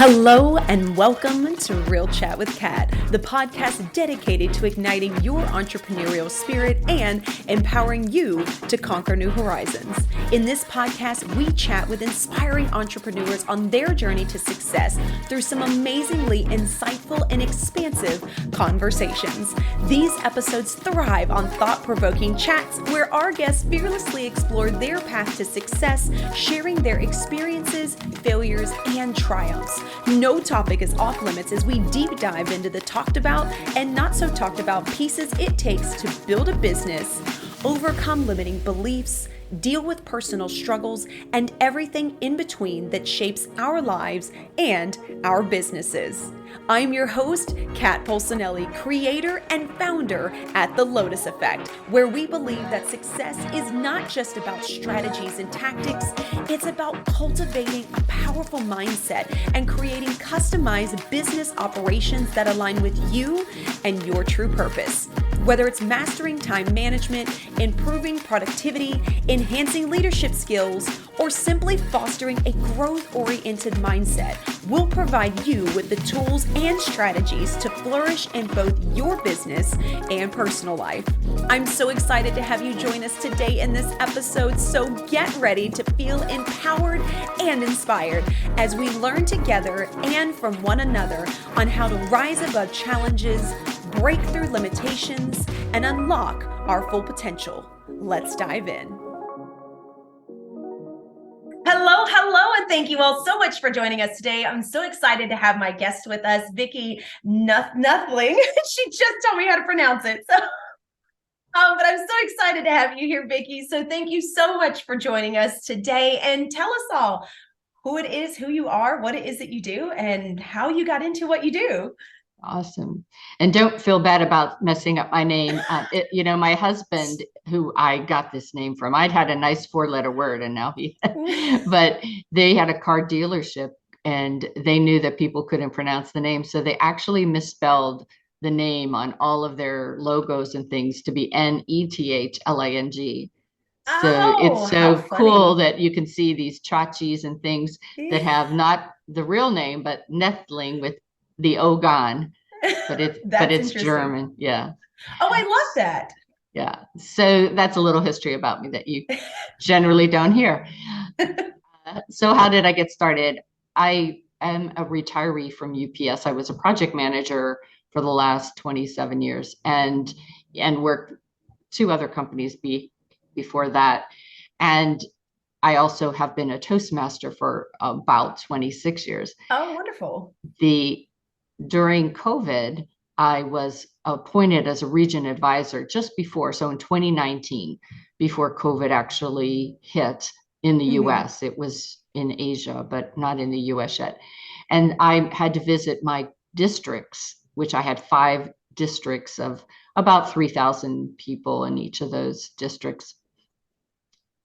Hello and welcome to Real Chat with Kat, the podcast dedicated to igniting your entrepreneurial spirit and empowering you to conquer new horizons. In this podcast, we chat with inspiring entrepreneurs on their journey to success through some amazingly insightful and expansive conversations. These episodes thrive on thought-provoking chats where our guests fearlessly explore their path to success, sharing their experiences, failures, and triumphs. No topic is off limits as we deep dive into the talked about and not so talked about pieces it takes to build a business, overcome limiting beliefs, deal with personal struggles, and everything in between that shapes our lives and our businesses. I'm your host, Kat Polsinelli, creator and founder at The Lotus Effect, where we believe that success is not just about strategies and tactics, it's about cultivating a powerful mindset and creating customized business operations that align with you and your true purpose. Whether it's mastering time management, improving productivity, enhancing leadership skills, or simply fostering a growth-oriented mindset, we'll provide you with the tools and strategies to flourish in both your business and personal life. I'm so excited to have you join us today in this episode, so get ready to feel empowered and inspired as we learn together and from one another on how to rise above challenges, break through limitations, and unlock our full potential. Let's dive in. Hello, and thank you all so much for joining us today. I'm so excited to have my guest with us, Vicki Noethling. She just told me how to pronounce it. But I'm so excited to have you here, Vicki. So thank you so much for joining us today. And tell us all who it is, who you are, what it is that you do, and how you got into what you do. Awesome. And don't feel bad about messing up my name. My husband, who I got this name from, I'd had a nice 4-letter word and now but they had a car dealership and they knew that people couldn't pronounce the name. So they actually misspelled the name on all of their logos and things to be Nethling. So it's so cool that you can see these tchotchkes and things that have not the real name, but Noethling with the O gone, but it's German. Yeah. Oh, I love that. Yeah. So that's a little history about me that you generally don't hear. So how did I get started? I am a retiree from UPS. I was a project manager for the last 27 years and worked 2 other companies before that. And I also have been a Toastmaster for about 26 years. Oh, wonderful. During COVID, I was appointed as a region advisor just before. So in 2019, before COVID actually hit in the US, it was in Asia, but not in the US yet. And I had to visit my districts, which I had 5 districts of about 3,000 people in each of those districts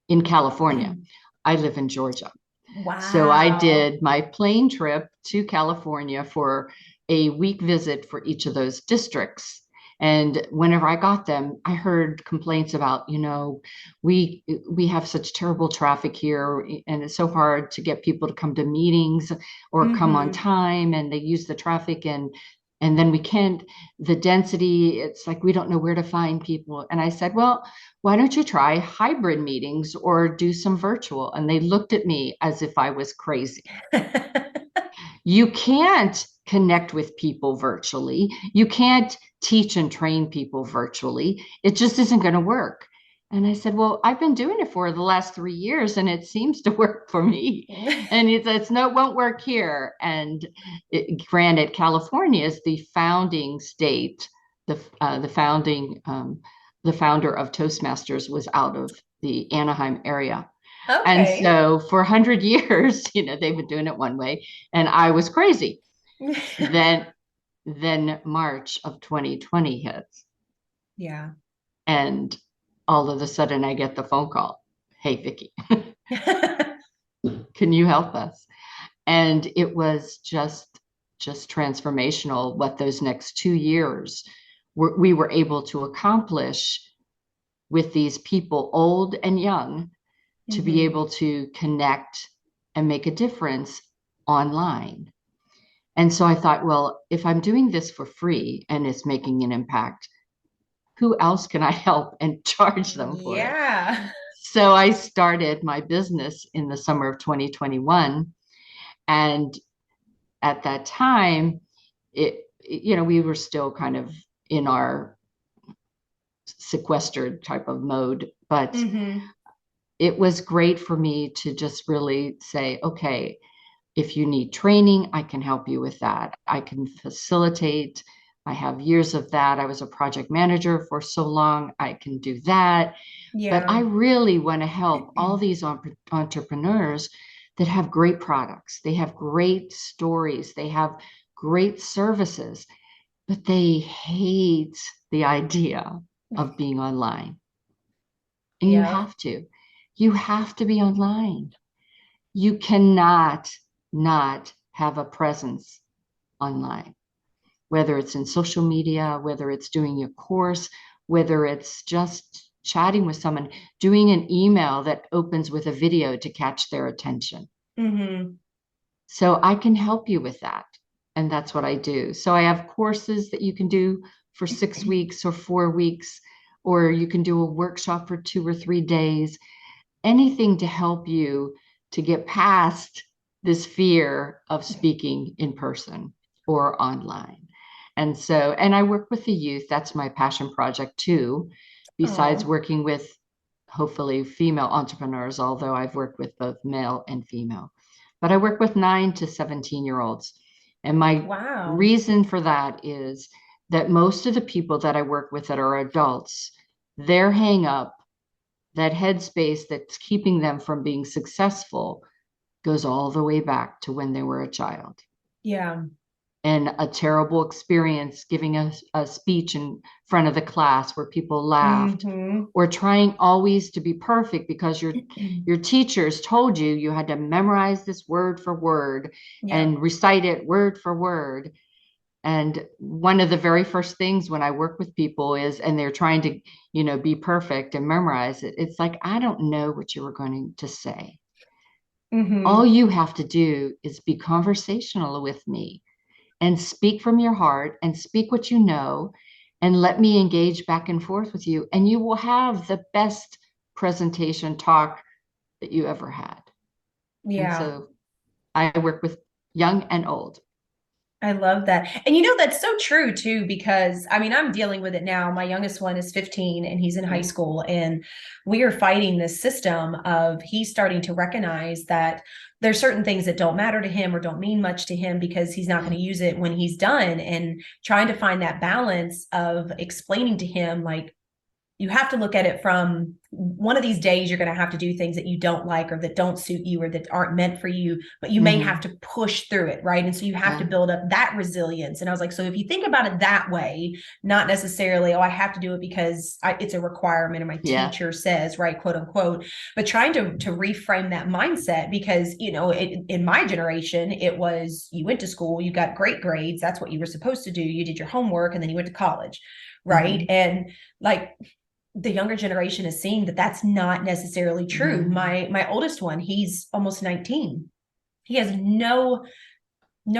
in California. I live in Georgia. Wow. So I did my plane trip to California for a week visit for each of those districts. And whenever I got them, I heard complaints about, we have such terrible traffic here and it's so hard to get people to come to meetings or come on time, and they use the traffic and then we can't, the density, it's like we don't know where to find people. And I said, well, why don't you try hybrid meetings or do some virtual? And they looked at me as if I was crazy. You can't connect with people virtually. You can't teach and train people virtually. It just isn't going to work. And I said, well, I've been doing it for the last 3 years and it seems to work for me. And he says, no, it won't work here. And granted, California is the founding state. The founder of Toastmasters was out of the Anaheim area. Okay. And so for 100 years, they've been doing it one way, and I was crazy. Then March of 2020 hits. Yeah. And all of a sudden I get the phone call. Hey, Vicki, can you help us? And it was just transformational what those next 2 years we were able to accomplish with these people, old and young, to be able to connect and make a difference online. And so I thought, well, if I'm doing this for free and it's making an impact, who else can I help and charge them for it? Yeah. So I started my business in the summer of 2021. And at that time, we were still kind of in our sequestered type of mode, but Mm-hmm. it was great for me to just really say, okay, if you need training, I can help you with that. I can facilitate. I have years of that. I was a project manager for so long. I can do that. But Yeah. I really want to help all these entrepreneurs that have great products. They have great stories. They have great services, but they hate the idea of being online. And you Yeah. have to. You have to be online. You cannot not have a presence online, whether it's in social media, whether it's doing your course, whether it's just chatting with someone, doing an email that opens with a video to catch their attention. Mm-hmm. So I can help you with that. And that's what I do. So I have courses that you can do for 6 weeks or 4 weeks, or you can do a workshop for 2 or 3 days, anything to help you to get past this fear of speaking in person or online. And I work with the youth. That's my passion project too, besides Oh, working with hopefully female entrepreneurs, although I've worked with both male and female. But I work with 9 to 17-year-olds. And my wow. reason for that is that most of the people that I work with that are adults, their hang up, that headspace that's keeping them from being successful, goes all the way back to when they were a child Yeah. and a terrible experience giving a speech in front of the class where people laughed, Mm-hmm. or trying always to be perfect because your teachers told you you had to memorize this word for word Yeah. and recite it word for word. And one of the very first things when I work with people is, and they're trying to, be perfect and memorize it, it's like, I don't know what you were going to say. All Mm-hmm. you have to do is be conversational with me and speak from your heart and speak what you know and let me engage back and forth with you. And you will have the best presentation talk that you ever had. And Yeah. so I work with young and old. I love that. And that's so true too, because I mean, I'm dealing with it now. My youngest one is 15 and he's in high Yeah. school. And we are fighting this system of he's starting to recognize that there's certain things that don't matter to him or don't mean much to him because he's not Yeah. going to use it when he's done. And trying to find that balance of explaining to him, like, you have to look at it from one of these days you're going to have to do things that you don't like or that don't suit you or that aren't meant for you, but you may have Mm-hmm. to push through it, right? And so you have to Yeah. build up that resilience. And I was like, so if you think about it that way, not necessarily, oh, I have to do it because it's a requirement or my Yeah. teacher says, right, quote unquote, but trying to reframe that mindset because in my generation it was you went to school, you got great grades, that's what you were supposed to do, you did your homework, and then you went to college, right? Mm-hmm. And like the younger generation is seeing that that's not necessarily true. Mm-hmm. My oldest one, he's almost 19. He has no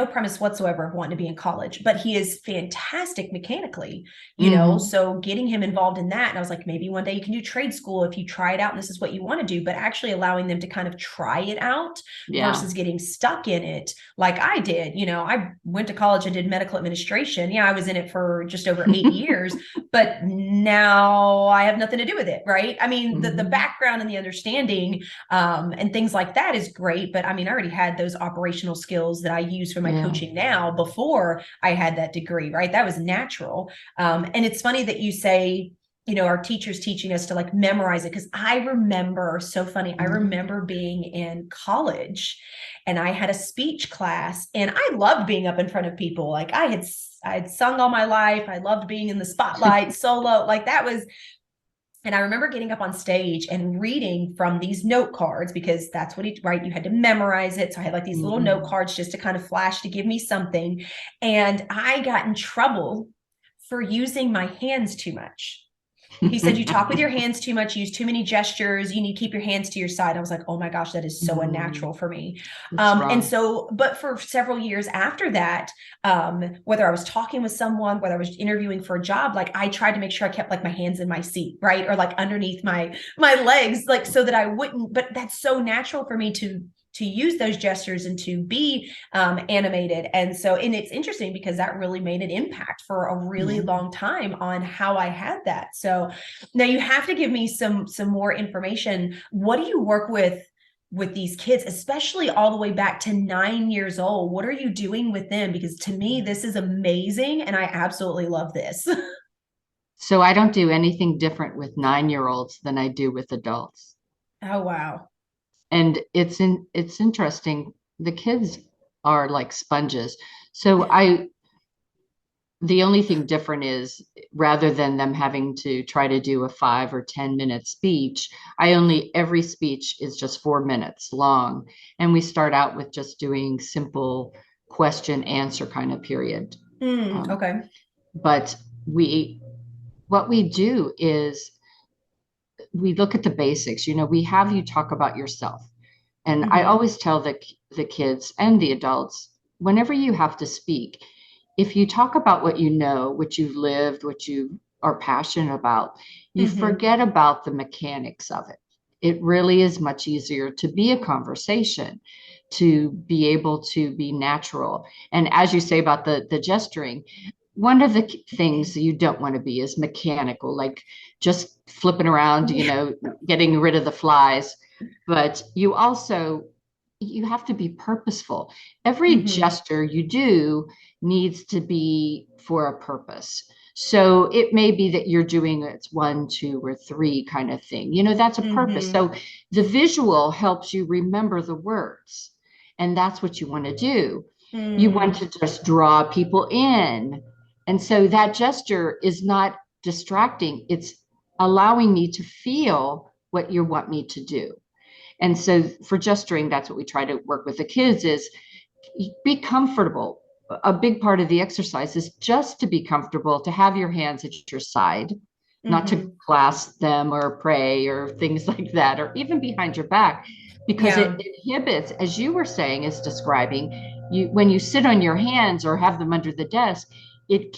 premise whatsoever of wanting to be in college, but he is fantastic mechanically, Mm-hmm. so getting him involved in that. And I was like, maybe one day you can do trade school if you try it out and this is what you want to do, but actually allowing them to kind of try it out Yeah. versus getting stuck in it like I did. I went to college and did medical administration. Yeah, I was in it for just over 8 years, but now I have nothing to do with it, right? I mean, the Mm-hmm. background and the understanding and things like that is great. But I mean, I already had those operational skills that I use for my Yeah. coaching now before I had that degree, right? That was natural. And it's funny that you say, our teachers teaching us to like memorize it. Cause I remember, so funny, I Mm-hmm. remember being in college and I had a speech class and I loved being up in front of people. Like I had sung all my life. I loved being in the spotlight solo. Like that was, and I remember getting up on stage and reading from these note cards because that's what right? You had to memorize it. So I had like these little note Mm-hmm. cards just to kind of flash to give me something. And I got in trouble for using my hands too much. He said, you talk with your hands too much, use too many gestures. You need to keep your hands to your side. I was like, oh my gosh, that is so unnatural for me. It's And wrong. so, but for several years after that, whether I was talking with someone, whether I was interviewing for a job, like I tried to make sure I kept like my hands in my seat, right? Or like underneath my legs, like so that I wouldn't, but that's so natural for me to use those gestures and to be animated. And so, and it's interesting because that really made an impact for a really Yeah. long time on how I had that. So now you have to give me some more information. What do you work with these kids, especially all the way back to 9 years old? What are you doing with them? Because to me, this is amazing and I absolutely love this. So I don't do anything different with 9-year-olds than I do with adults. Oh, wow. And it's interesting. The kids are like sponges. So I the only thing different is rather than them having to try to do a 5 or 10 minute speech, every speech is just 4 minutes long. And we start out with just doing simple question answer kind of period. Um, Okay. but we, what we do is we look at the basics. We have you talk about yourself. And I Mm-hmm. always tell the kids and the adults, whenever you have to speak, if you talk about what you know, what you've lived, what you are passionate about, you Mm-hmm. forget about the mechanics of it. It really is much easier to be a conversation, to be able to be natural. And as you say about the gesturing, one of the things that you don't want to be is mechanical, like just flipping around, getting rid of the flies. But you have to be purposeful. Every Mm-hmm. gesture you do needs to be for a purpose. So it may be that you're doing it's 1, 2, or 3 kind of thing. That's a purpose. Mm-hmm. So the visual helps you remember the words. And that's what you want to do. You want Mm. to just draw people in. And so that gesture is not distracting. It's allowing me to feel what you want me to do. And so for gesturing, that's what we try to work with the kids is be comfortable. A big part of the exercise is just to be comfortable, to have your hands at your side, not to Mm-hmm. clasp them or pray or things like that, or even behind your back, because it Yeah. inhibits, as you were saying, is describing you when you sit on your hands or have them under the desk, it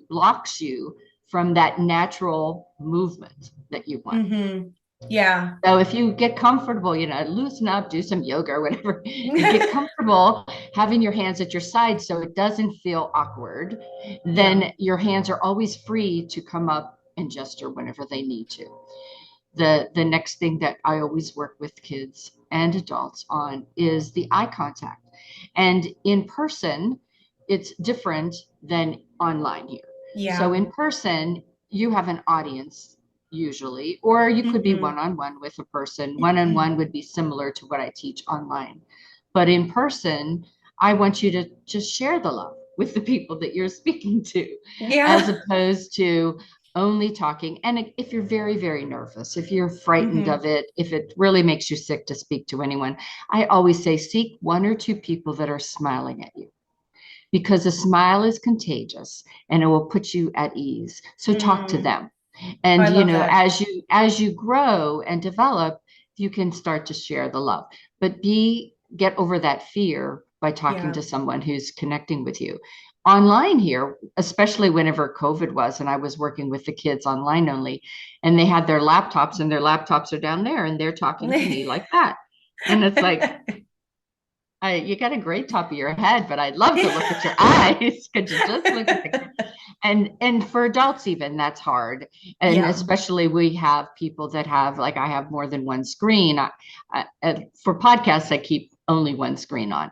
blocks you from that natural movement that you want. Mm-hmm. Yeah. So if you get comfortable, loosen up, do some yoga or whatever, and get comfortable having your hands at your side so it doesn't feel awkward, Yeah. then your hands are always free to come up and gesture whenever they need to. The next thing that I always work with kids and adults on is the eye contact. And in person, it's different than online here. So Yeah. in person, you have an audience usually, or you could be Mm-hmm. one-on-one with a person. One-on-one would be similar to what I teach online. But in person, I want you to just share the love with the people that you're speaking to, as Yeah. opposed to only talking. And if you're very, very nervous, if you're frightened Mm-hmm. of it, if it really makes you sick to speak to anyone, I always say seek 1 or 2 people that are smiling at you because a smile is contagious and it will put you at ease. So talk to Mm. them. And I love that. as you grow and develop, you can start to share the love. But get over that fear by talking Yeah. to someone who's connecting with you. Online here, especially whenever COVID was, and I was working with the kids online only, and they had their laptops, and their laptops are down there, and they're talking to me like that. And it's like, you got a great top of your head, but I'd love to look at your eyes. Could you just look at the and for adults even that's hard, and Yeah. especially we have people that have like I have more than one screen. For podcasts I keep only one screen on,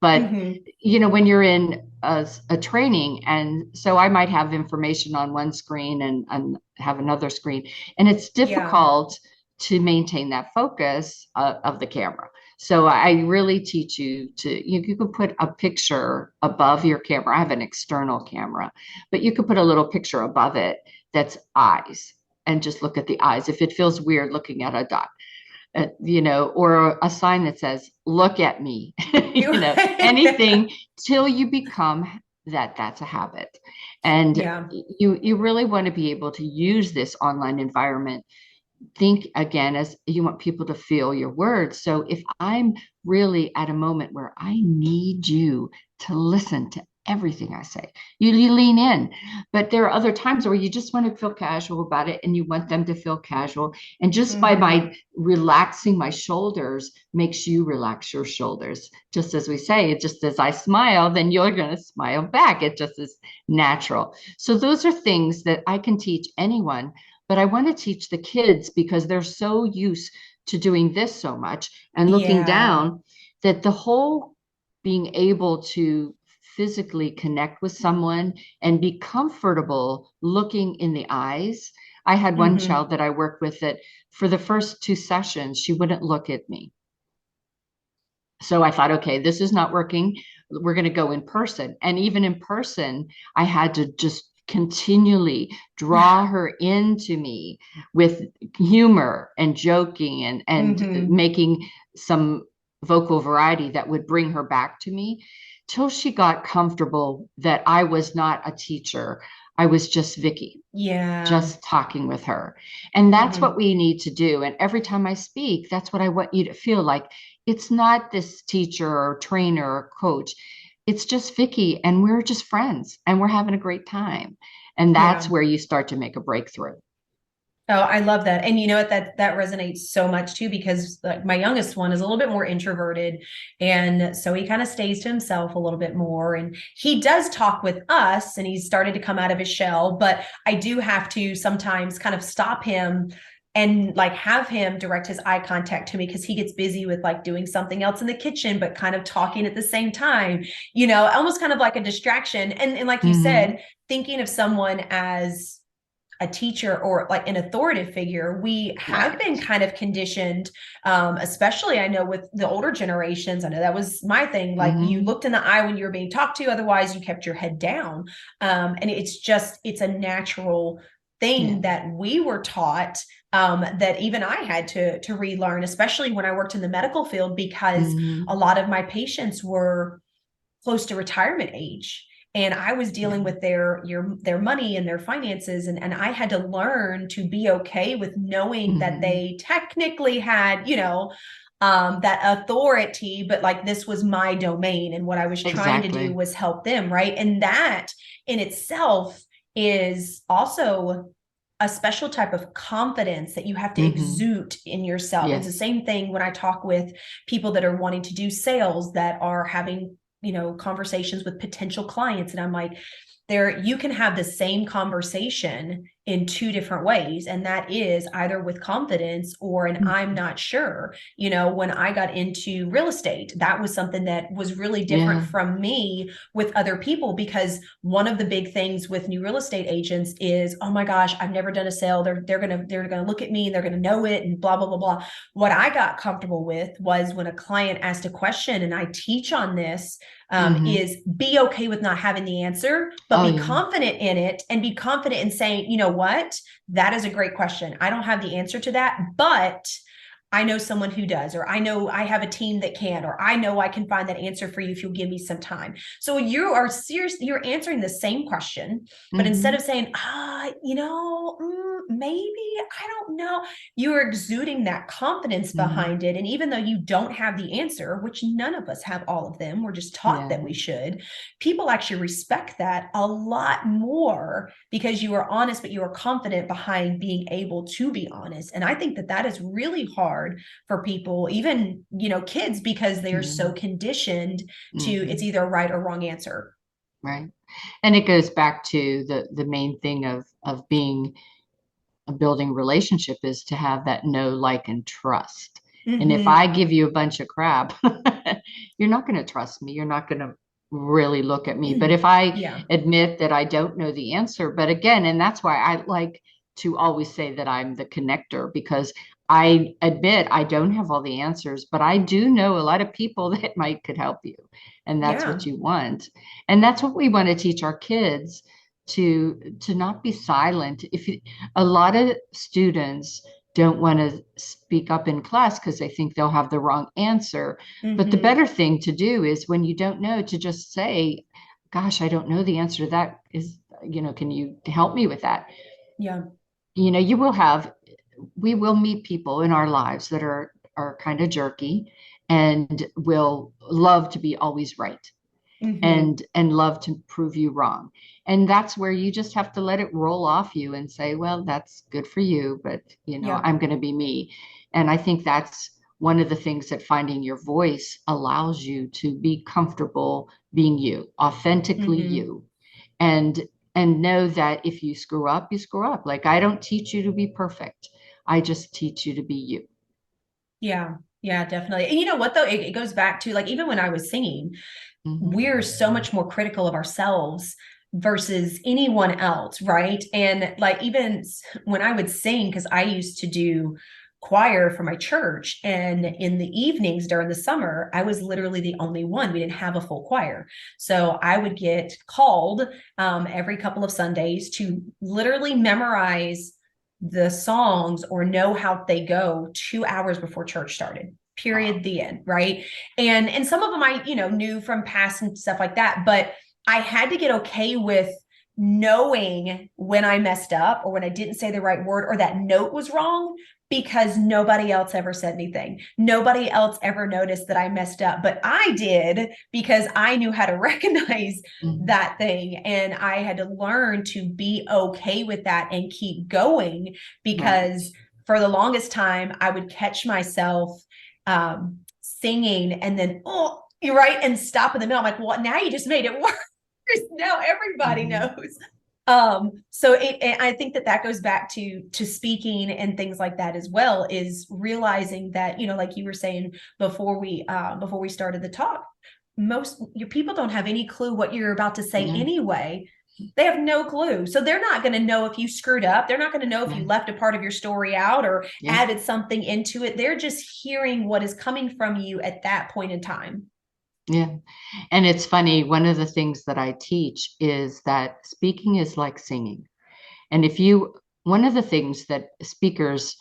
but Mm-hmm. when you're in a training, and so I might have information on one screen and have another screen, and it's Yeah. difficult to maintain that focus of the camera. So I really teach you you could put a picture above your camera. I have an external camera, but you could put a little picture above it that's eyes and just look at the eyes. If it feels weird looking at a dot, or a sign that says, look at me, You anything till you become that that's a habit. And Yeah. you really want to be able to use this online environment. Think again, as you want people to feel your words. So if I'm really at a moment where I need you to listen to everything I say, you lean in. But there are other times where you just want to feel casual about it and you want them to feel casual. And just by Mm-hmm. my relaxing my shoulders makes you relax your shoulders. Just as we say, it just as I smile, then you're going to smile back. It just is natural. So those are things that I can teach anyone, but I want to teach the kids because they're so used to doing this so much and looking Yeah. down, that the whole being able to physically connect with someone and be comfortable looking in the eyes. I had one Mm-hmm. child that I worked with that for the first 2 sessions, she wouldn't look at me. So I thought, okay, this is not working. We're going to go in person. And even in person, I had to just continually draw her into me with humor and joking and Mm-hmm. making some vocal variety that would bring her back to me till she got comfortable that I was not a teacher. I was just Vicki, Yeah. just talking with her. And that's Mm-hmm. what we need to do. And every time I speak, that's what I want you to feel like. It's not this teacher or trainer or coach. It's just Vicki, and we're just friends and we're having a great time. And that's Yeah. where you start to make a breakthrough. Oh, I love that. And you know what, that resonates so much too, because like my youngest one is a little bit more introverted. And so he kind of stays to himself a little bit more. And he does talk with us and he's started to come out of his shell, but I do have to sometimes kind of stop him and like have him direct his eye contact to me because he gets busy with like doing something else in the kitchen, but kind of talking at the same time, almost kind of like a distraction. And like you Mm-hmm. said, thinking of someone as a teacher or like an authoritative figure, we have been Right. kind of conditioned, especially I know with the older generations. I know that was my thing. Like you Mm-hmm. looked in the eye when you were being talked to, otherwise you kept your head down. And it's a natural thing Yes. that we were taught, that even I had to relearn, especially when I worked in the medical field, because a Mm-hmm. lot of my patients were close to retirement age and I was dealing Yeah. with their money and their finances, and I had to learn to be okay with knowing that Mm-hmm. they technically had that authority, but like this was my domain and what I was trying to do Exactly. was help them, right? And that in itself is also a special type of confidence that you have to Mm-hmm. exude in yourself. It's the Yes. same thing when I talk with people that are wanting to do sales, that are having conversations with potential clients, and I'm like, there you can have the same conversation in two different ways, and that is either with confidence or an I'm Mm-hmm. not sure. When I got into real estate, that was something that was really different Yeah. from me with other people, because one of the big things with new real estate agents is, oh my gosh, I've never done a sale, they're gonna look at me and they're gonna know it and blah blah blah blah. What I got comfortable with was when a client asked a question, and I teach on this, Mm-hmm. is be okay with not having the answer, but Oh be yeah. confident in it and be confident in saying, you know what, that is a great question. I don't have the answer to that, but I know someone who does, or I know I have a team that can, or I know I can find that answer for you if you'll give me some time. So you are serious, you're answering the same question, but instead Mm-hmm. of saying, maybe, I don't know, you are exuding that confidence Mm-hmm. behind it. And even though you don't have the answer, which none of us have all of them, we're just taught that Yeah. we should, people actually respect that a lot more because you are honest, but you are confident behind being able to be honest. And I think that that is really hard for people, even, kids, because they are so Yeah. conditioned to it's Mm-hmm. either a right or wrong answer. Right. And it goes back to the main thing of being a building relationship is to have that know, like, and trust. And if Mm-hmm. I give you a bunch of crap, you're not going to trust me. You're not going to really look at me. But if I Yeah. admit that I don't know the answer, but again, and that's why I like to always say that I'm the connector, because I admit I don't have all the answers, but I do know a lot of people that might could help you. And that's Yeah. what you want. And that's what we want to teach our kids, to not be silent. If you, a lot of students don't want to speak up in class because they think they'll have the wrong answer. But the Mm-hmm. better thing to do is when you don't know, to just say, gosh, I don't know the answer to that. Can you help me with that? Yeah. You will have, we will meet people in our lives that are kind of jerky and will love to be always right Mm-hmm. and love to prove you wrong. And that's where you just have to let it roll off you and say, well, that's good for you, but Yep. I'm going to be me. And I think that's one of the things that finding your voice allows you to be comfortable being you, authentically Mm-hmm. you. And know that if you screw up, you screw up. Like, I don't teach you to be perfect. I just teach you to be you. Yeah. Yeah, definitely. And you know what though? It goes back to like even when I was singing, Hmm. we're so much more critical of ourselves versus anyone else, right? And like even when I would sing, because I used to do choir for my church, and in the evenings during the summer, I was literally the only one. We didn't have a full choir. So I would get called every couple of Sundays to literally memorize the songs or know how they go 2 hours before church started. Wow. Period. The end. Right. And some of them I, knew from past and stuff like that, but I had to get okay with knowing when I messed up or when I didn't say the right word or that note was wrong because nobody else ever said anything. Nobody else ever noticed that I messed up, but I did because I knew how to recognize Mhm. that thing, and I had to learn to be okay with that and keep going Right. because for the longest time I would catch myself singing and then, oh, you're right, and stop in the middle. I'm like, well, now you just made it worse. Now everybody Mhm. knows. So I think that goes back to speaking and things like that as well, is realizing that, like you were saying before we started the talk, most your people don't have any clue what you're about to say Yeah. anyway. They have no clue. So they're not going to know if you screwed up. They're not going to know if you Yeah. left a part of your story out or Yeah. added something into it. They're just hearing what is coming from you at that point in time. Yeah. And it's funny, one of the things that I teach is that speaking is like singing. And one of the things that speakers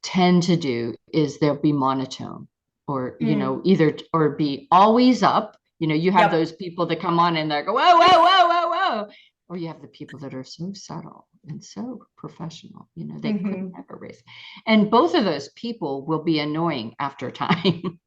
tend to do is they'll be monotone or, Mm, either or be always up. You have yep. those people that come on and they go, whoa, whoa, whoa, whoa, whoa. Or you have the people that are so subtle and so professional, they could Mm-hmm. never raise. And both of those people will be annoying after time.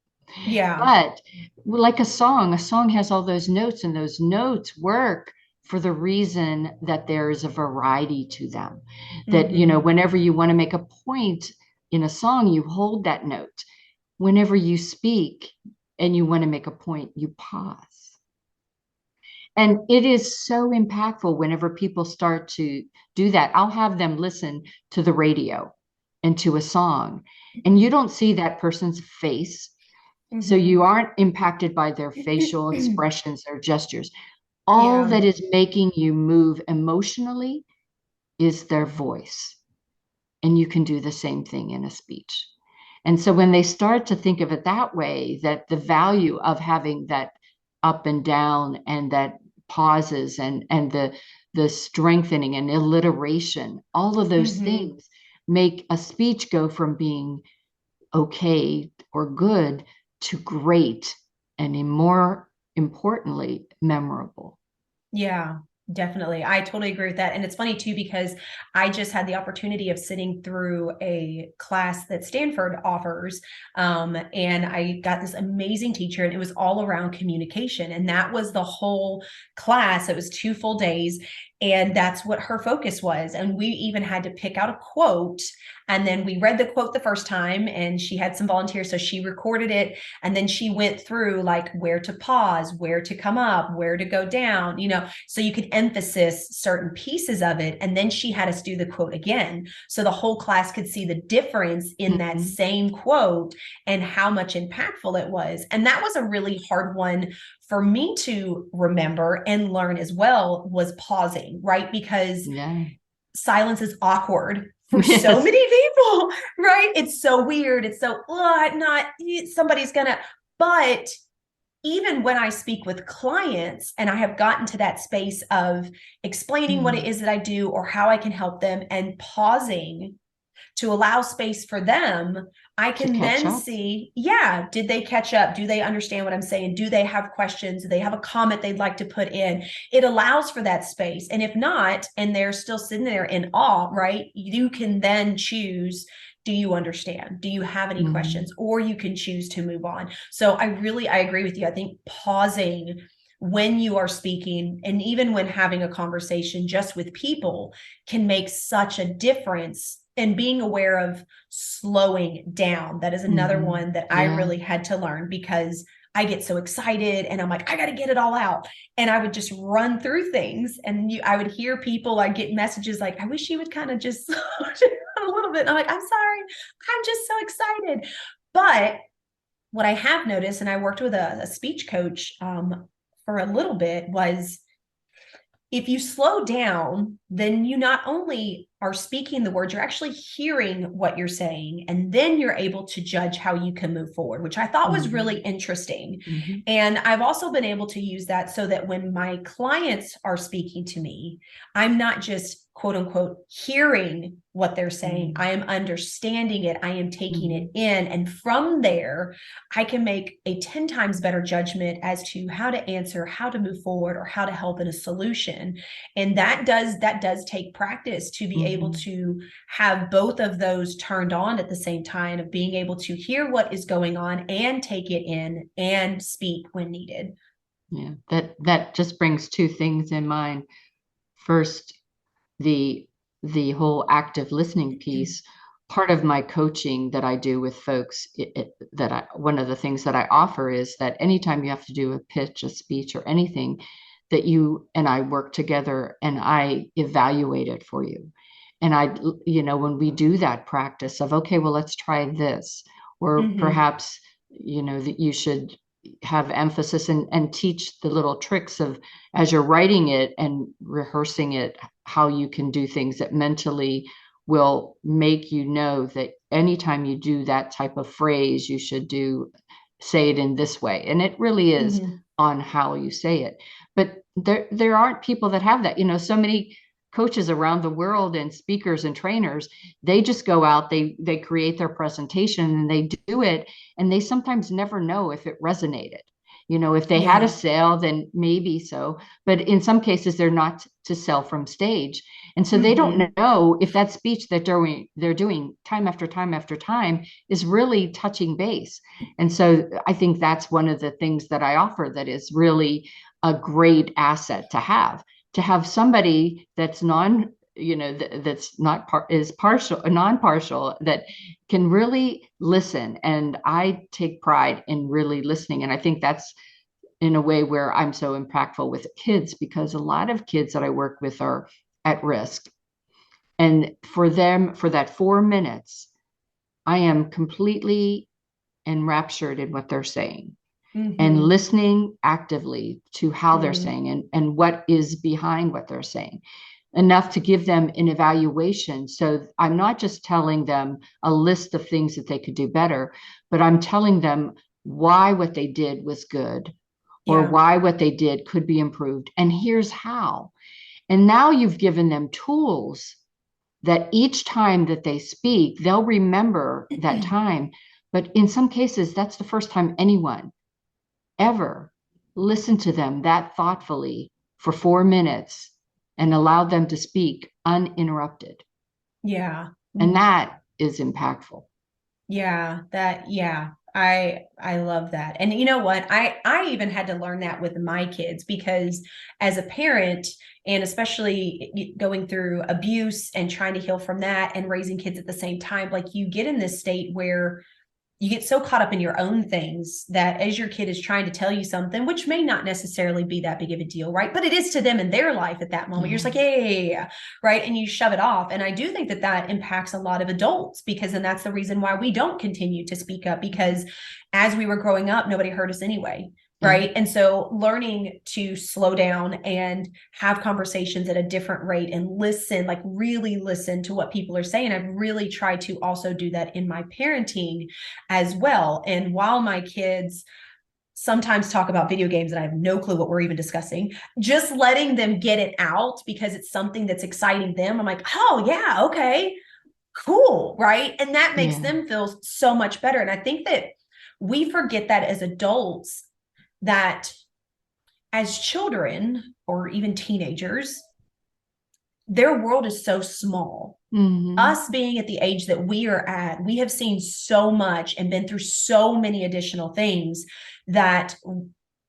Yeah. But like a song has all those notes, and those notes work for the reason that there is a variety to them. That, Mm-hmm. whenever you want to make a point in a song, you hold that note. Whenever you speak and you want to make a point, you pause. And it is so impactful whenever people start to do that. I'll have them listen to the radio and to a song, and you don't see that person's face, so you Mm-hmm. aren't impacted by their facial expressions or gestures. All Yeah. that is making you move emotionally is their voice. And you can do the same thing in a speech. And so when they start to think of it that way, that the value of having that up and down and that pauses and the strengthening and alliteration, all of those Mm-hmm. things make a speech go from being okay or good to great and more importantly, memorable. Yeah, definitely. I totally agree with that. And it's funny too, because I just had the opportunity of sitting through a class that Stanford offers. And I got this amazing teacher, and it was all around communication. And that was the whole class. It was 2 full days. And that's what her focus was. And we even had to pick out a quote. And then we read the quote the first time, and she had some volunteers. So she recorded it. And then she went through like where to pause, where to come up, where to go down, so you could emphasize certain pieces of it. And then she had us do the quote again. So the whole class could see the difference in that Mhm. same quote and how much impactful it was. And that was a really hard one for me to remember and learn as well, was pausing, right? Because Yeah. silence is awkward for so Yes. many people, right? It's so weird. It's so, not somebody's gonna, but even when I speak with clients and I have gotten to that space of explaining what it Mm. is that I do or how I can help them and pausing, to allow space for them, I can then see, yeah, did they catch up? Do they understand what I'm saying? Do they have questions? Do they have a comment they'd like to put in? It allows for that space. And if not, and they're still sitting there in awe, right? You can then choose, do you understand? Do you have any questions? Or you can choose to move on. So I agree with you. I think pausing when you are speaking, and even when having a conversation just with people, can make such a difference. And being aware of slowing down. That is another one that I really had to learn, because I get so excited and I'm like, I got to get it all out. And I would just run through things, and I would hear people, I get messages like, I wish you would kind of just slow down a little bit. And I'm like, I'm sorry, I'm just so excited. But what I have noticed, and I worked with a speech coach for a little bit, was if you slow down, then you not only are speaking the words, you're actually hearing what you're saying, and then you're able to judge how you can move forward, which I thought was really interesting. And I've also been able to use that so that when my clients are speaking to me, I'm not just quote unquote hearing what they're saying. I am understanding it. I am taking it in. And from there, I can make a 10 times better judgment as to how to answer, how to move forward, or how to help in a solution. And that does take practice to be able to have both of those turned on at the same time, of being able to hear what is going on and take it in and speak when needed. Yeah, that just brings two things in mind. First, the whole active listening piece. Part of my coaching that I do with folks, one of the things that I offer is that anytime you have to do a pitch, a speech, or anything, that you and I work together and I evaluate it for you. And when we do that practice of, okay, well, let's try this, or perhaps, that you should have emphasis and teach the little tricks of, as you're writing it and rehearsing it, how you can do things that mentally will make you know that anytime you do that type of phrase, you should say it in this way. And it really is on how you say it. But there aren't people that have that. So many coaches around the world and speakers and trainers, they just go out, they create their presentation and they do it, and they sometimes never know if it resonated. If they had a sale, then maybe so, but in some cases they're not to sell from stage. And so they don't know if that speech that they're doing time after time after time is really touching base. And so I think that's one of the things that I offer that is really a great asset to have somebody that's that's not non-partial, that can really listen. And I take pride in really listening. And I think that's in a way where I'm so impactful with kids, because a lot of kids that I work with are at risk. And for them, for that 4 minutes, I am completely enraptured in what they're saying. And listening actively to how they're saying and what is behind what they're saying, enough to give them an evaluation. So I'm not just telling them a list of things that they could do better, but I'm telling them why what they did was good, or why what they did could be improved. And here's how. And now you've given them tools that each time that they speak, they'll remember that time. But in some cases, that's the first time anyone ever listen to them that thoughtfully for 4 minutes and allow them to speak uninterrupted. Yeah. And that is impactful. I love that. And you know what? I even had to learn that with my kids, because as a parent, and especially going through abuse and trying to heal from that and raising kids at the same time, like you get in this state where you get so caught up in your own things that as your kid is trying to tell you something, which may not necessarily be that big of a deal, right? But it is to them in their life at that moment. You're just like, yeah, right? And you shove it off. And I do think that impacts a lot of adults, because then that's the reason why we don't continue to speak up, because as we were growing up, nobody heard us anyway. Right. And so learning to slow down and have conversations at a different rate and listen, like really listen to what people are saying. I've really tried to also do that in my parenting as well. And while my kids sometimes talk about video games and I have no clue what we're even discussing, just letting them get it out because it's something that's exciting them. I'm like, oh yeah, okay. cool, right? And that makes Yeah. them feel so much better. And I think that we forget that as adults, that as children or even teenagers, their world is so small. Mm-hmm. Us being at the age that we are at, we have seen so much and been through so many additional things that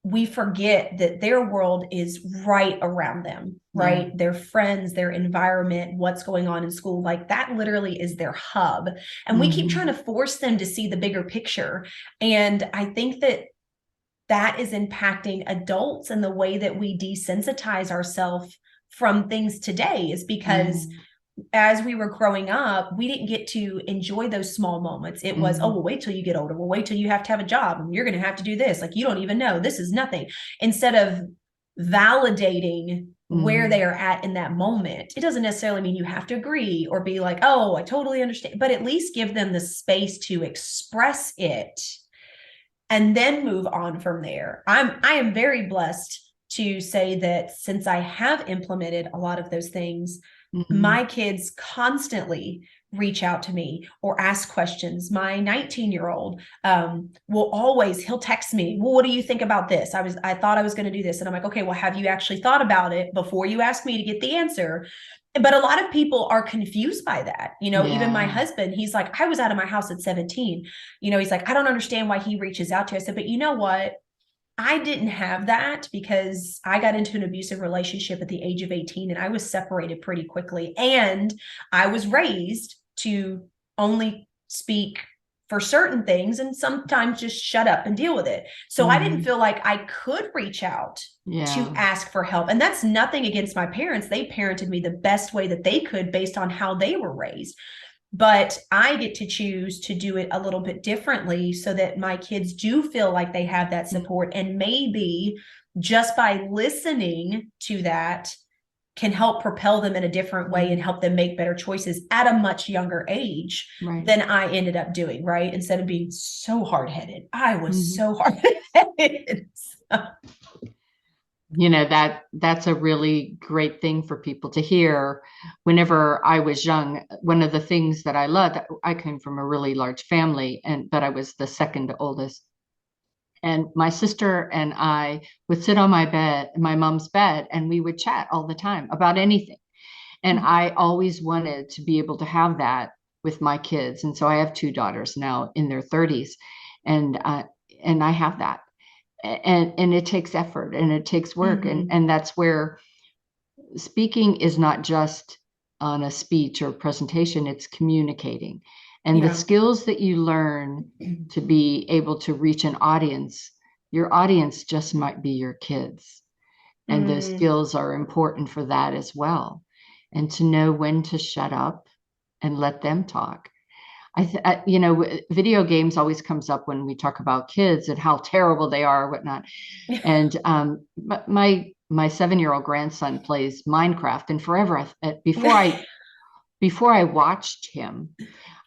we forget that their world is right around them, right? Yeah. Their friends, their environment, what's going on in school, like that literally is their hub. And we keep trying Mm-hmm. to force them to see the bigger picture. And I think that that is impacting adults, and the way that we desensitize ourselves from things today is because Yeah. as we were growing up, we didn't get to enjoy those small moments. It was, oh, Mm-hmm. well, wait till you get older. Well, wait till you have to have a job and you're going to have to do this. Like, you don't even know. This is nothing. Instead of validating where Mm-hmm. they are at in that moment, it doesn't necessarily mean you have to agree or be like, oh, I totally understand, but at least give them the space to express it and then move on from there. I am very blessed to say that since I have implemented a lot of those things, Mm-hmm. my kids constantly reach out to me or ask questions. My 19-year-old will always, he'll text me, well, what do you think about this? I thought I was going to do this. And I'm like, okay, well, have you actually thought about it before you ask me to get the answer? But a lot of people are confused by that. Even my Yeah. husband, he's like, I was out of my house at 17. He's like, I don't understand why he reaches out to us. I said, but you know what? I didn't have that because I got into an abusive relationship at the age of 18 and I was separated pretty quickly. And I was raised to only speak for certain things and sometimes just shut up and deal with it. So I didn't Mm-hmm. feel like I could reach out to Yeah. ask for help. And that's nothing against my parents. They parented me the best way that they could based on how they were raised, but I get to choose to do it a little bit differently so that my kids do feel like they have that support. And maybe just by listening to that can help propel them in a different way and Mm-hmm. help them make better choices at a much younger age Right. than I ended up doing, right? Instead of being so hard-headed. I was Mm-hmm. so hard-headed. That's a really great thing for people to hear. Whenever I was young, one of the things that I loved, I came from a really large family, but I was the second oldest. And my sister and I would sit on my mom's bed, and we would chat all the time about anything. And I always wanted to be able to have that with my kids. And so I have two daughters now in their 30s, and I have that. And it takes effort and it takes work. And Mm-hmm. and that's where speaking is not just on a speech or presentation, it's communicating. And the Yeah. skills that you learn to be able to reach an audience, your audience just might be your kids. And those Mm, skills are important for that as well. And to know when to shut up and let them talk. Video games always comes up when we talk about kids and how terrible they are, or whatnot. And my 7-year-old grandson plays Minecraft, and forever before I watched him,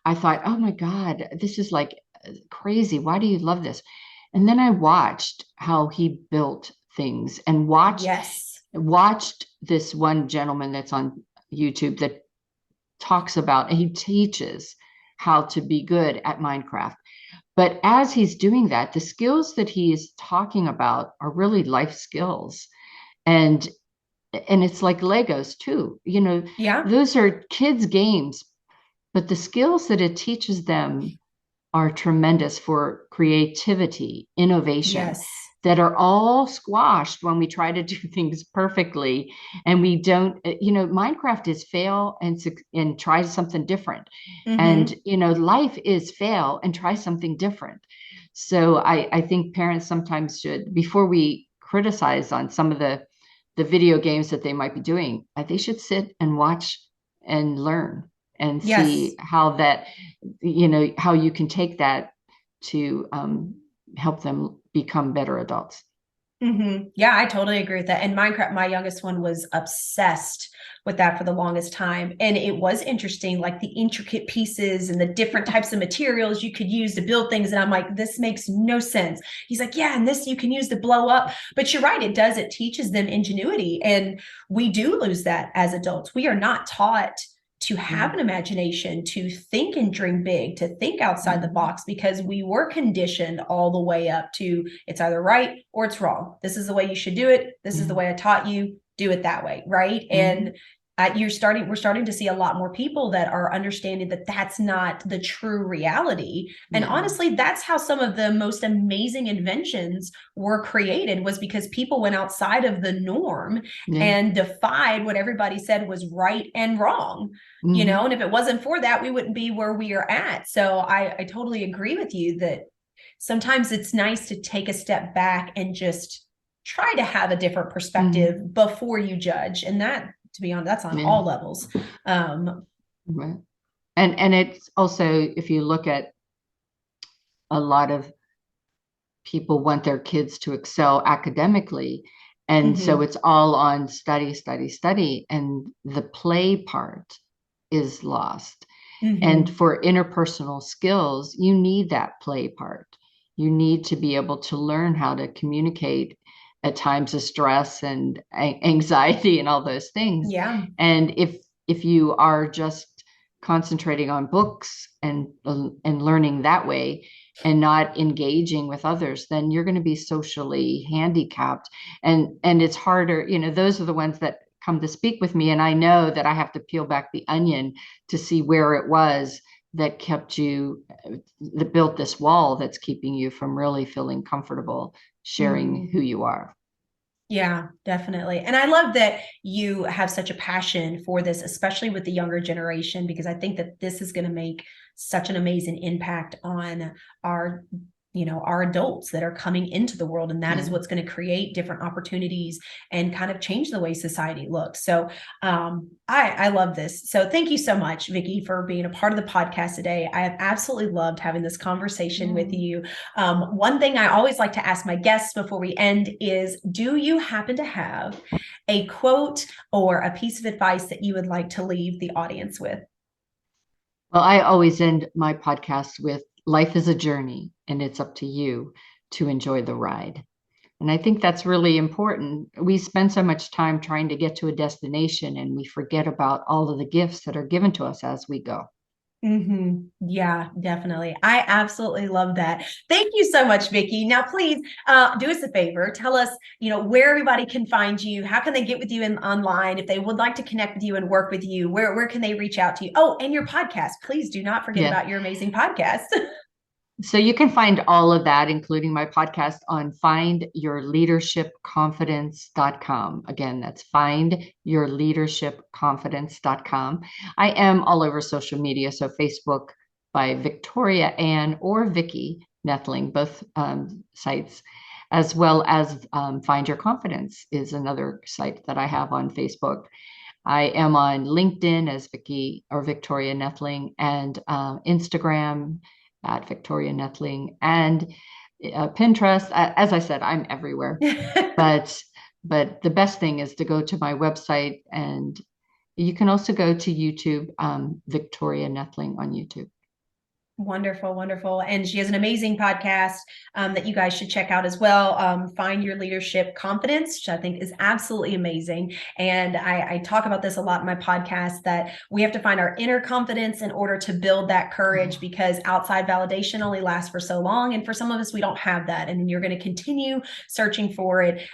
I thought, oh my God, this is like crazy. Why do you love this? And then I watched how he built things and yes. watched this one gentleman that's on YouTube that talks about, and he teaches how to be good at Minecraft. But as he's doing that, the skills that he's talking about are really life skills. And it's like Legos too. Yeah. Those are kids' games, but the skills that it teaches them are tremendous for creativity, innovation, Yes. that are all squashed when we try to do things perfectly. And we don't, Minecraft is fail and try something different. And, Mm-hmm. life is fail and try something different. So I think parents sometimes should, before we criticize on some of the video games that they might be doing, they should sit and watch and learn and Yes. see how you can take that to help them become better adults. Mm-hmm. Yeah, I totally agree with that. And Minecraft, my youngest one was obsessed with that for the longest time. And it was interesting, like the intricate pieces and the different types of materials you could use to build things. And I'm like, this makes no sense. He's like, yeah, and this you can use to blow up. But you're right, it does. It teaches them ingenuity. And we do lose that as adults. We are not taught to have an imagination, to think and dream big, to think outside the box, because we were conditioned all the way up to it's either right or it's wrong. This is the way you should do it. This is the way I taught you. Do it that way, right? And we're starting to see a lot more people that are understanding that that's not the true reality. And honestly, that's how some of the most amazing inventions were created, was because people went outside of the norm and defied what everybody said was right and wrong. You know, and if it wasn't for that, we wouldn't be where we are at. So I totally agree with you that sometimes it's nice to take a step back and just try to have a different perspective before you judge. And that, to be honest, that's on all levels. Right. And it's also, if you look at a lot of people want their kids to excel academically. And so it's all on study, study, study. And the play part is lost. And for interpersonal skills, you need that play part. You need to be able to learn how to communicate at times of stress and anxiety and all those things. And if you are just concentrating on books and learning that way and not engaging with others, then you're going to be socially handicapped. And it's harder, you know, those are the ones that come to speak with me. And I know that I have to peel back the onion to see where it was that kept you, that built this wall that's keeping you from really feeling comfortable sharing who you are. Yeah, definitely. And I love that you have such a passion for this, especially with the younger generation, because I think that this is going to make such an amazing impact on our, you know, our adults that are coming into the world. And that is what's going to create different opportunities and kind of change the way society looks. So I love this. So thank you so much, Vicki, for being a part of the podcast today. I have absolutely loved having this conversation with you. One thing I always like to ask my guests before we end is, do you happen to have a quote or a piece of advice that you would like to leave the audience with? Well, I always end my podcast with, life is a journey, and it's up to you to enjoy the ride. And I think that's really important. We spend so much time trying to get to a destination, and we forget about all of the gifts that are given to us as we go. Yeah, definitely. I absolutely love that. Thank you so much, Vicki. Now, please do us a favor. Tell us, you know, where everybody can find you. How can they get with you online? If they would like to connect with you and work with you, where can they reach out to you? Oh, and your podcast. Please do not forget about your amazing podcast. So you can find all of that, including my podcast, on findyourleadershipconfidence.com. Again, that's findyourleadershipconfidence.com. I am all over social media. So Facebook by Victoria Ann or Vicki Noethling, both sites, as well as Find Your Confidence is another site that I have on Facebook. I am on LinkedIn as Vicki or Victoria Noethling, and Instagram at Victoria Noethling, and Pinterest. As I said, I'm everywhere. but the best thing is to go to my website, and you can also go to YouTube, Victoria Noethling on YouTube. Wonderful, wonderful. And she has an amazing podcast that you guys should check out as well. Find Your Leadership Confidence, which I think is absolutely amazing. And I talk about this a lot in my podcast, that we have to find our inner confidence in order to build that courage, because outside validation only lasts for so long. And for some of us, we don't have that. And you're going to continue searching for it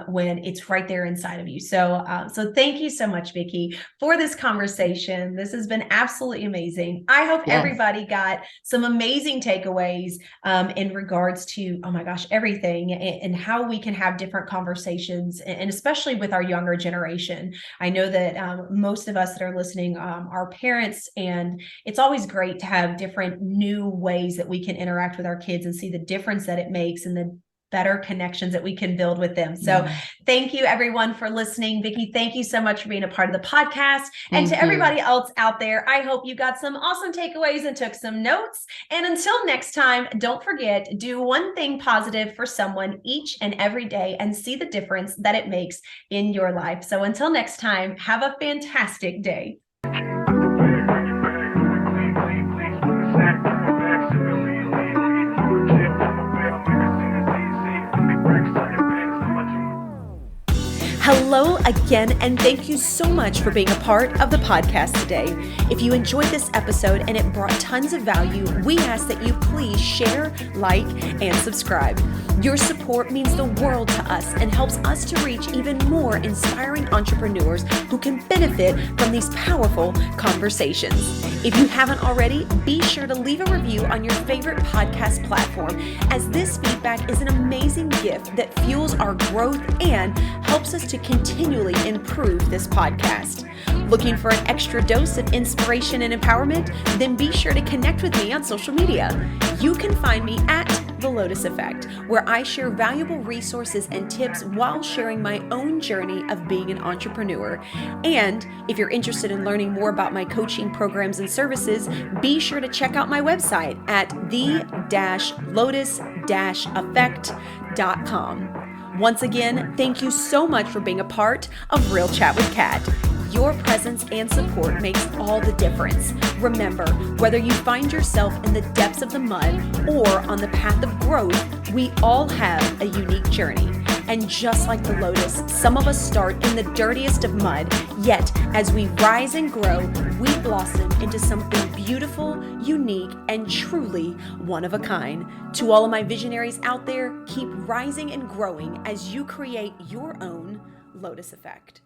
when it's right there inside of you. So thank you so much, Vicki, for this conversation. This has been absolutely amazing. I hope everybody got some amazing takeaways in regards to, oh my gosh, everything, and how we can have different conversations, and especially with our younger generation. I know that most of us that are listening are parents, and it's always great to have different new ways that we can interact with our kids and see the difference that it makes and the better connections that we can build with them. So thank you everyone for listening. Vicki, thank you so much for being a part of the podcast. And to everybody else out there, I hope you got some awesome takeaways and took some notes. And until next time, don't forget, do one thing positive for someone each and every day and see the difference that it makes in your life. So until next time, have a fantastic day. Hello again, and thank you so much for being a part of the podcast today. If you enjoyed this episode and it brought tons of value, we ask that you please share, like, and subscribe. Your support means the world to us and helps us to reach even more inspiring entrepreneurs who can benefit from these powerful conversations. If you haven't already, be sure to leave a review on your favorite podcast platform, as this feedback is an amazing gift that fuels our growth and helps us to continually improve this podcast. Looking for an extra dose of inspiration and empowerment? Then be sure to connect with me on social media. You can find me at The Lotus Effect, where I share valuable resources and tips while sharing my own journey of being an entrepreneur. And if you're interested in learning more about my coaching programs and services, be sure to check out my website at the-lotus-effect.com. Once again, thank you so much for being a part of Real Chat with Kat. Your presence and support makes all the difference. Remember, whether you find yourself in the depths of the mud or on the path of growth, we all have a unique journey. And just like the lotus, some of us start in the dirtiest of mud, yet as we rise and grow, we blossom into something beautiful, unique, and truly one of a kind. To all of my visionaries out there, keep rising and growing as you create your own Lotus Effect.